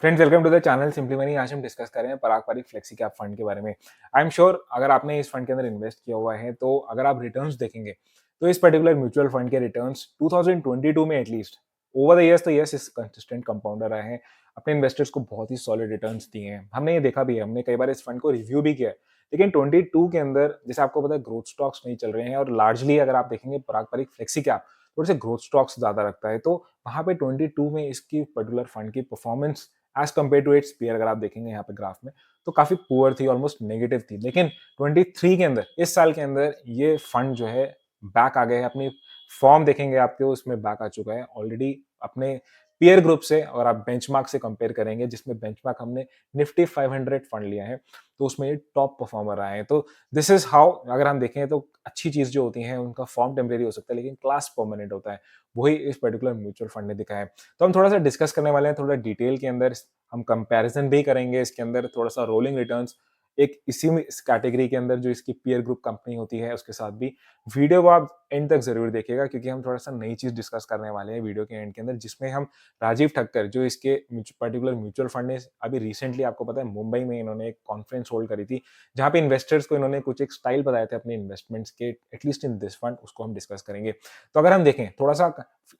Friends welcome to the channel simply money. आज हम discuss कर रहे हैं पारंपरिक फ्लेक्सी कैप फंड के बारे में। आई एम श्योर अगर आपने इस फंड के अंदर इन्वेस्ट किया हुआ है तो अगर आप रिटर्न्स देखेंगे तो इस पर्टिकुलर म्यूचुअल फंड के रिटर्न्स 2022 में एटलीस्ट ओवर द इयर्स तो यस इस कंसिस्टेंट कंपाउंडर रहे हैं। अपने इन्वेस्टर्स को बहुत ही सॉलिड रिटर्न्स दिए हैं। हमने ये देखा भी है, हमने कई बार इस फंड को रिव्यू भी किया है। लेकिन 22 के अंदर जैसे आपको पता है ग्रोथ स्टॉक्स नहीं चल रहे हैं और लार्जली अगर आप देखेंगे पारंपरिक फ्लेक्सी कैप थोड़े से ग्रोथ स्टॉक्स ज्यादा रखता है, तो वहां पे 22 में इसकी पर्टिकुलर फंड की performance as compare to its peer अगर आप देखेंगे यहाँ पे ग्राफ में तो काफी पुअर थी, ऑलमोस्ट नेगेटिव थी। लेकिन 23 के अंदर, इस साल के अंदर ये फंड जो है बैक आ गए हैं। अपनी फॉर्म देखेंगे आपके उसमें बैक आ चुका है ऑलरेडी अपने पीयर ग्रुप से। और आप बेंचमार्क से कंपेयर करेंगे जिसमें बेंचमार्क हमने निफ्टी 500 फंड लिया है तो उसमें ये टॉप परफॉर्मर रहा है। तो दिस इज हाउ अगर हम देखें तो अच्छी चीज जो होती है उनका फॉर्म टेम्परेरी हो सकता है लेकिन क्लास परमानेंट होता है। वही इस पर्टिकुलर म्यूचुअल फंड ने दिखाया है। तो हम थोड़ा सा डिस्कस करने वाले हैं, थोड़ा डिटेल के अंदर हम कंपैरिजन भी करेंगे इसके अंदर, थोड़ा सा रोलिंग रिटर्न्स एक इसी में इस कैटेगरी के अंदर जो इसकी पीयर ग्रुप कंपनी होती है उसके साथ भी। वीडियो को आप एंड तक जरूर देखिएगा क्योंकि हम थोड़ा सा नई चीज डिस्कस करने वाले हैं वीडियो के एंड के अंदर, जिसमें हम राजीव ठक्कर जो इसके पर्टिकुलर म्यूचुअल फंड ने अभी रिसेंटली आपको पता है मुंबई में इन्होंने एक कॉन्फ्रेंस होल्ड करी थी जहां पे इन्वेस्टर्स को इन्होंने कुछ एक स्टाइल बताए थे अपने इन्वेस्टमेंट्स के, एटलीस्ट इन दिस फंड, उसको हम डिस्कस करेंगे। तो अगर हम देखें थोड़ा सा,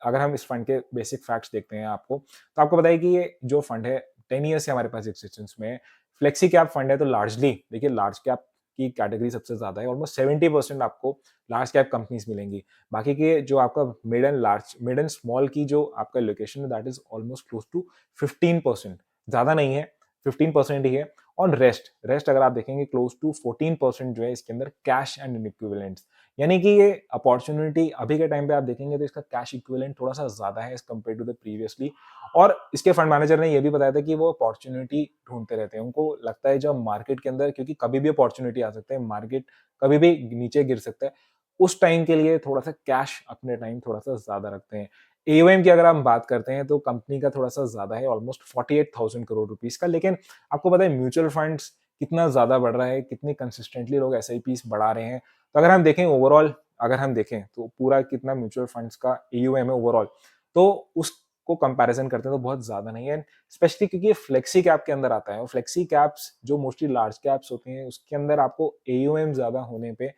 अगर हम इस फंड के बेसिक फैक्ट्स देखते हैं आपको, तो आपको बताइए कि ये जो फंड है 10 ईयर से हमारे पास एक्सिस्टेंस में है। फ्लेक्सी कैप फंड है तो लार्जली देखिए लार्ज कैप की कैटेगरी सबसे ज्यादा है, ऑलमोस्ट 70% आपको लार्ज कैप कंपनीज मिलेंगी। बाकी के जो आपका मिड एंड स्मॉल की जो आपका लोकेशन है that is almost close to 15%, ज्यादा नहीं है, 15% ही है। और रेस्ट अगर आप देखेंगे क्लोज टू 14% जो है इसके अंदर कैश एंड इक्विवेलेंट्स, यानी कि ये अपॉर्चुनिटी अभी के टाइम पे आप देखेंगे तो इसका कैश इक्विवेलेंट थोड़ा सा ज्यादा है as compare to the previously. और इसके फंड मैनेजर ने ये भी बताया था कि वो अपॉर्चुनिटी ढूंढते रहते हैं। उनको लगता है जब मार्केट के अंदर, क्योंकि कभी भी अपॉर्चुनिटी आ सकता है, मार्केट कभी भी नीचे गिर सकता है, उस टाइम के लिए थोड़ा सा कैश अपने टाइम थोड़ा सा ज्यादा रखते हैं। एओएम की अगर हम बात करते हैं तो कंपनी का थोड़ा सा ज्यादा है, ऑलमोस्ट 48,000 करोड़ रुपीस का। लेकिन आपको पता है म्यूचुअल फंड्स कितना ज्यादा बढ़ रहा है, कितनी कंसिस्टेंटली लोग एसआईपीस बढ़ा रहे हैं। तो अगर हम देखें ओवरऑल, अगर हम देखें तो पूरा कितना म्यूचुअल फंड्स का एयूएम है ओवरऑल, तो उसको कंपैरिजन करते हैं तो बहुत ज्यादा नहीं है। स्पेशली क्योंकि ये फ्लेक्सी कैप के अंदर आता है और फ्लेक्सी कैप्स जो मोस्टली लार्ज कैप्स होती हैं उसके अंदर आपको एयूएम ज्यादा होने पे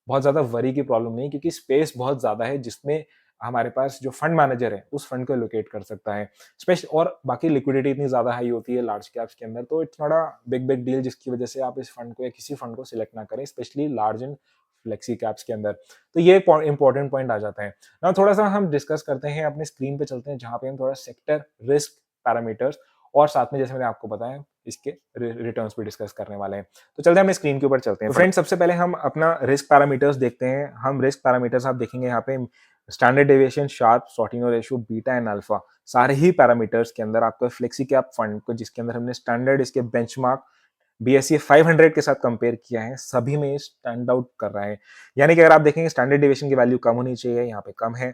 बहुत ज्यादा वरी की प्रॉब्लम नहीं, क्योंकि स्पेस बहुत ज्यादा है जिसमें हमारे पास जो फंड मैनेजर है उस फंड को लोकेट कर सकता है। स्पेशल और बाकी लिक्विडिटी इतनी ज्यादा हाई होती है लार्ज कैप्स के अंदर, तो it's not a big big deal जिसकी वजह से आप इस फंड को या किसी फंड को सिलेक्ट ना करें, specially large and flexi caps के अंदर। तो ये इंपॉर्टेंट पॉइंट आ जाता है ना। थोड़ा सा हम डिस्कस करते हैं, अपने स्क्रीन पे चलते हैं जहां पे हम थोड़ा सेक्टर रिस्क पैरामीटर्स और साथ में जैसे मैंने आपको बताया इसके रिटर्न्स भी डिस्कस करने वाले हैं। तो चलते हैं हम स्क्रीन के ऊपर चलते हैं। तो फ्रेंड्स सबसे पहले हम अपना रिस्क पैरामीटर्स देखते हैं। हम रिस्क पैरामीटर्स आप देखेंगे यहाँ पे standard deviation, sharp, Sortino ratio, beta and alpha, सारे ही पैरामीटर्स के अंदर आपको फ्लेक्सी कैप फंड को, जिसके अंदर हमने स्टैंडर्ड इसके बेंचमार्क बीएसई 500 के साथ कंपेयर किया है, सभी में स्टैंड आउट कर रहा है। यानी कि अगर आप देखेंगे स्टैंडर्ड डेविएशन की वैल्यू कम होनी चाहिए, यहाँ पे कम है।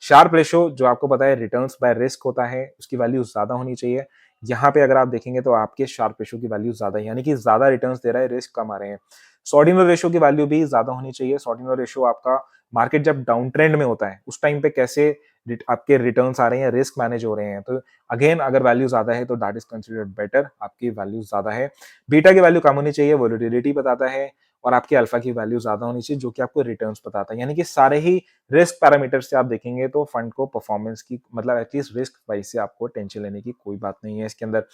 शार्प रेशो जो आपको पता है रिटर्न्स बाय रिस्क होता है, उसकी वैल्यू ज्यादा होनी चाहिए। यहाँ पे अगर आप देखेंगे तो आपके शार्प रेशो की वैल्यू ज्यादा है, यानी कि ज्यादा रिटर्न्स दे रहा है, रिस्क कम आ रहे हैं। सॉर्डिनो रेशो की वैल्यू भी ज्यादा होनी चाहिए। सॉर्डिनो रेशो आपका मार्केट जब डाउन ट्रेंड में होता है उस टाइम पे कैसे आपके रिटर्न्स आ रहे हैं, रिस्क मैनेज हो रहे हैं। तो अगेन अगर वैल्यू ज्यादा है तो दैट इज कंसिडर्ड बेटर, आपकी वैल्यू ज्यादा है। बीटा की वैल्यू कम होनी चाहिए, वोलेटिलिटी बताता है। और आपकी अल्फा की वैल्यू ज्यादा होनी चाहिए जो कि आपको रिटर्न्स बताता है। यानी कि सारे ही रिस्क पैरामीटर से आप देखेंगे तो फंड को परफॉर्मेंस की, मतलब एटलीस्ट रिस्क वाइज से आपको टेंशन लेने की कोई बात नहीं है इसके अंदर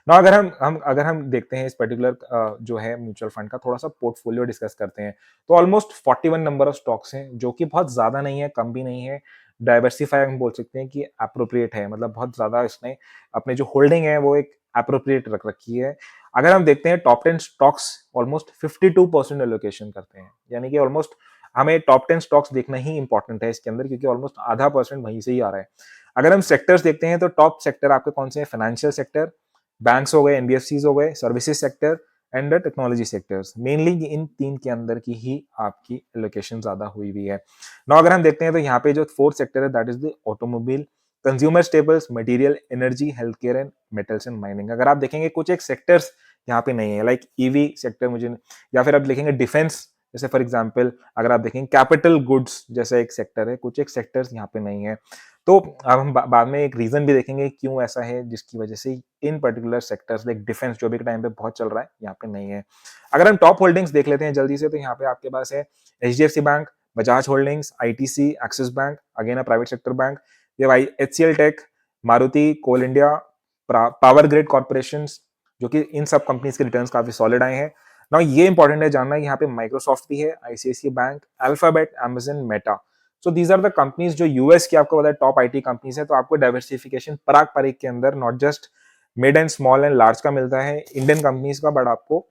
ना। अगर हम देखते हैं इस पर्टिकुलर जो है म्यूचुअल फंड का थोड़ा सा पोर्टफोलियो डिस्कस करते हैं, तो ऑलमोस्ट 41 नंबर ऑफ स्टॉक्स हैं जो कि बहुत ज्यादा नहीं है, कम भी नहीं है। डाइवर्सिफाई हम बोल सकते हैं कि अप्रोप्रिएट है, मतलब बहुत ज्यादा इसने अपने जो होल्डिंग है वो एक अप्रोप्रिएट रख रखी है। अगर हम देखते हैं टॉप 10 स्टॉक्स ऑलमोस्ट 52% एलोकेशन करते हैं, यानी कि ऑलमोस्ट हमें टॉप 10 स्टॉक्स देखना ही इंपॉर्टेंट है इसके अंदर, क्योंकि ऑलमोस्ट आधा परसेंट वहीं से ही आ रहा है। अगर हम सेक्टर्स देखते हैं तो टॉप सेक्टर आपके कौन से हैं? फाइनेंशियल सेक्टर, बैंक्स हो गए, एनबीएफसीज हो गए, services sector and technology sectors. Mainly इन तीन के अंदर की ही आपकी एलोकेशन ज्यादा हुई हुई है। नाउ अगर हम देखते हैं तो यहाँ पे जो फोर्थ सेक्टर है that is the automobile, consumer stables, material, energy, health care and metals and mining. अगर आप देखेंगे कुछ एक सेक्टर्स यहाँ पे नहीं है, लाइक ईवी सेक्टर मुझे, या फिर आप लिखेंगे डिफेंस, जैसे फॉर एग्जांपल अगर आप देखेंगे कैपिटल गुड्स जैसा एक सेक्टर है, कुछ एक सेक्टर्स यहाँ पे नहीं है। तो अब हम बाद में एक रीज़न भी देखेंगे क्यों ऐसा है, जिसकी वजह से इन पर्टिकुलर सेक्टर्स लाइक डिफेंस जो अभी के टाइम पे बहुत चल रहा है, यहाँ पे नहीं है। अगर हम टॉप होल्डिंग्स देख लेते हैं जल्दी से, तो यहाँ पे आपके पास है HDFC bank, Bajaj holdings, ITC, axis bank, again a private sector bank, ये भाई एचसीएल टेक, मारुति, कोल इंडिया, पावर ग्रिड कॉर्पोरेशन, जो कि इन सब कंपनीज के रिटर्न्स काफी सॉलिड आए हैं। नाउ ये इंपॉर्टेंट है जानना, यहाँ पे माइक्रोसॉफ्ट भी है, ICIC bank, Alphabet, Amazon, Meta. So these are the companies जो यूएस की आपको पता है टॉप आईटी कंपनीज है। तो आपको डाइवर्सिफिकेशन पराग पारिक के अंदर not just mid and small and large का मिलता है इंडियन कंपनीज का, बट आपको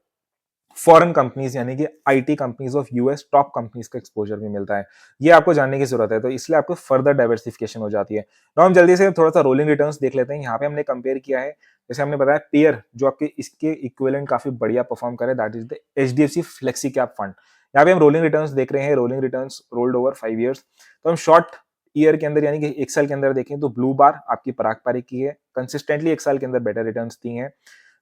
फॉरेन कंपनीज यानी कि IT companies of US top companies का एक्सपोजर भी मिलता है। ये आपको जानने की जरूरत है, तो इसलिए आपको फर्दर डाइवर्सिफिकेशन हो जाती है। तो हम जल्दी से थोड़ा सा रोलिंग रिटर्न्स देख लेते हैं। यहाँ पे हमने कंपेयर किया है, जैसे हमने बताया पेयर जो आपके इसके इक्विवेलेंट काफी बढ़िया परफॉर्म करे, that is the HDFC flexi cap fund. यहाँ पे हम रोलिंग रिटर्न्स देख रहे हैं, rolling returns rolled over 5 years. तो हम शॉर्ट ईयर के अंदर यानी कि एक साल के अंदर देखें तो ब्लू बार आपकी पराग पारिक की है, कंसिस्टेंटली एक साल के अंदर बेटर रिटर्न्स दी हैं।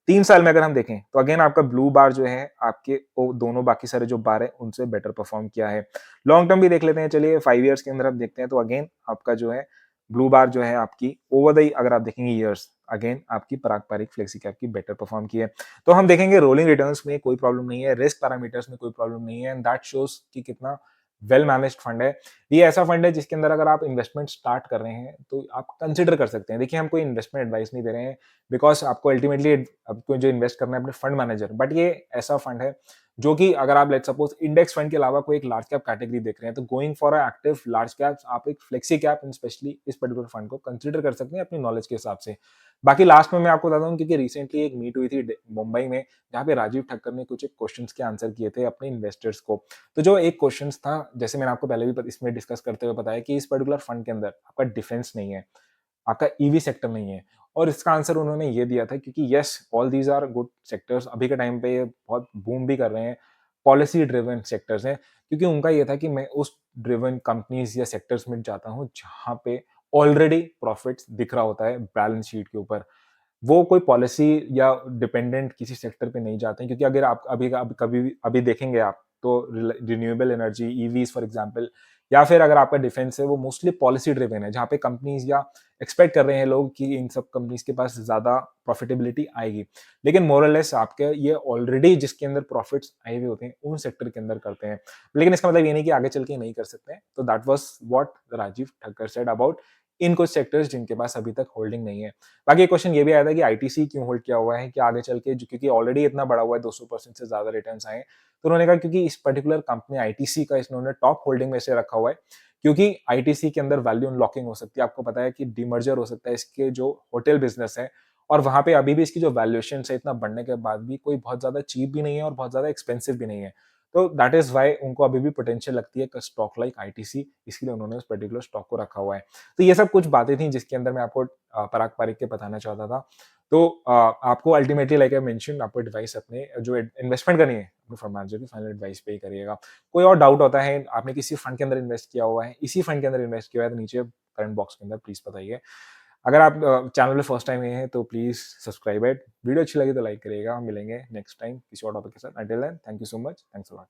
3 साल में अगर हम देखें तो अगेन आपका ब्लू बार जो है आपके वो दोनों बाकी सारे जो बार है उनसे बेटर परफॉर्म किया है। लॉन्ग टर्म भी देख लेते हैं, चलिए 5 ईयर्स के अंदर आप देखते हैं तो अगेन आपका जो है ब्लू बार जो है आपकी ओवर द अगर आप देखेंगे ईयर्स, अगेन आपकी पराग पारिक फ्लेक्सी कैप की बेटर परफॉर्म की है। तो हम देखेंगे रोलिंग रिटर्न्स में कोई प्रॉब्लम नहीं है, रिस्क पैरामीटर्स में कोई प्रॉब्लम नहीं है, एंड दैट शोज कि कितना वेल मैनेज्ड फंड है। ये ऐसा फंड है जिसके अंदर अगर आप इन्वेस्टमेंट स्टार्ट कर रहे हैं तो आप कंसिडर कर सकते हैं। देखिए हम कोई इन्वेस्टमेंट एडवाइस नहीं दे रहे हैं, बिकॉज आपको अल्टीमेटली आपको जो इन्वेस्ट करना है अपने फंड मैनेजर, बट ये ऐसा फंड है जो कि अगर आप लेट सपोज इंडेक्स फंड के अलावा कोई एक लार्ज कैप कैटेगरी देख रहे हैं तो going for a active large cap आप एक फ्लेक्सी कैप इन स्पेशली इस पर्टिकुलर फंड को कंसिडर कर सकते हैं अपनी नॉलेज के हिसाब से। बाकी लास्ट में मैं आपको बताता हूँ, क्योंकि रिसेंटली एक मीट हुई थी मुंबई में, जहाँ पे राजीव ठक्कर ने कुछ एक क्वेश्चंस के आंसर किए थे अपने इन्वेस्टर्स को। तो जो एक क्वेश्चंस था, जैसे मैंने आपको पहले भी इसमें डिस्कस करते हुए बताया कि इस पर्टिकुलर फंड के अंदर आपका डिफेंस नहीं है, आपका ईवी सेक्टर नहीं है, और इसका आंसर उन्होंने ये दिया था क्योंकि yes all these are good sectors, अभी के टाइम पे ये बहुत बूम भी कर रहे हैं, पॉलिसी ड्रिवन सेक्टर्स हैं। क्योंकि उनका ये था कि मैं उस ड्रिवन कंपनीज या सेक्टर्स में जाता हूँ जहाँ पे ऑलरेडी प्रॉफिट्स दिख रहा होता है बैलेंस शीट के ऊपर। वो कोई पॉलिसी या डिपेंडेंट किसी सेक्टर पे नहीं जाते हैं, क्योंकि अगर आप कभी भी अभी देखेंगे आप तो renewable energy, EVs for example, या फिर अगर आपका डिफेंस है, वो मोस्टली पॉलिसी ड्रिवन है, जहाँ पे कंपनीज या एक्सपेक्ट कर रहे हैं लोग कि इन सब कंपनीज के पास ज्यादा प्रॉफिटेबिलिटी आएगी। लेकिन मोरलेस आपके ये ऑलरेडी जिसके अंदर प्रॉफिट्स आए हुए होते हैं उन सेक्टर के अंदर करते हैं। लेकिन इसका मतलब ये नहीं कि आगे चल के नहीं कर सकते हैं। तो that was what Rajiv Thakkar said about इन कुछ सेक्टर्स जिनके पास अभी तक होल्डिंग नहीं है। बाकी एक क्वेश्चन ये भी आया था कि आईटीसी क्यों होल्ड किया हुआ है, कि आगे चल के क्योंकि ऑलरेडी इतना बड़ा हुआ है, 200% से ज्यादा रिटर्न्स आए। तो उन्होंने कहा क्योंकि इस पर्टिकुलर कंपनी आईटीसी का इन्होंने टॉप होल्डिंग में से रखा हुआ है, क्योंकि आईटीसी के अंदर वैल्यू अनलॉकिंग हो सकती है। आपको पता है कि डीमर्जर हो सकता है इसके जो होटल बिजनेस है, और वहां पे अभी भी इसकी जो वैल्यूएशन है इतना बढ़ने के बाद भी कोई बहुत ज्यादा चीप भी नहीं है और बहुत ज्यादा एक्सपेंसिव भी नहीं है। तो दैट इज वाई उनको अभी भी पोटेंशियल लगती है स्टॉक लाइक आईटीसी, इसलिए उन्होंने उस पर्टिकुलर स्टॉक को रखा हुआ है। तो ये सब कुछ बातें थी जिसके अंदर मैं आपको पराग पारिक के बताना चाहता था। तो आपको अल्टीमेटली लाइक आई मेंशन आपको एडवाइस अपने जो इन्वेस्टमेंट करनी है अपने फंड मैनेजर की फाइनल एडवाइस पे ही करिएगा। कोई और डाउट होता है, आपने किसी फंड के अंदर इन्वेस्ट किया हुआ है, इसी फंड के अंदर इन्वेस्ट किया हुआ है, तो नीचे कमेंट बॉक्स के अंदर प्लीज बताइए। अगर आप चैनल पे फर्स्ट टाइम आए हैं तो प्लीज सब्सक्राइब इट। वीडियो अच्छी लगी तो लाइक करिएगा। मिलेंगे नेक्स्ट टाइम किसी और टॉपिक के साथ। Until then thank you so much, thanks a lot.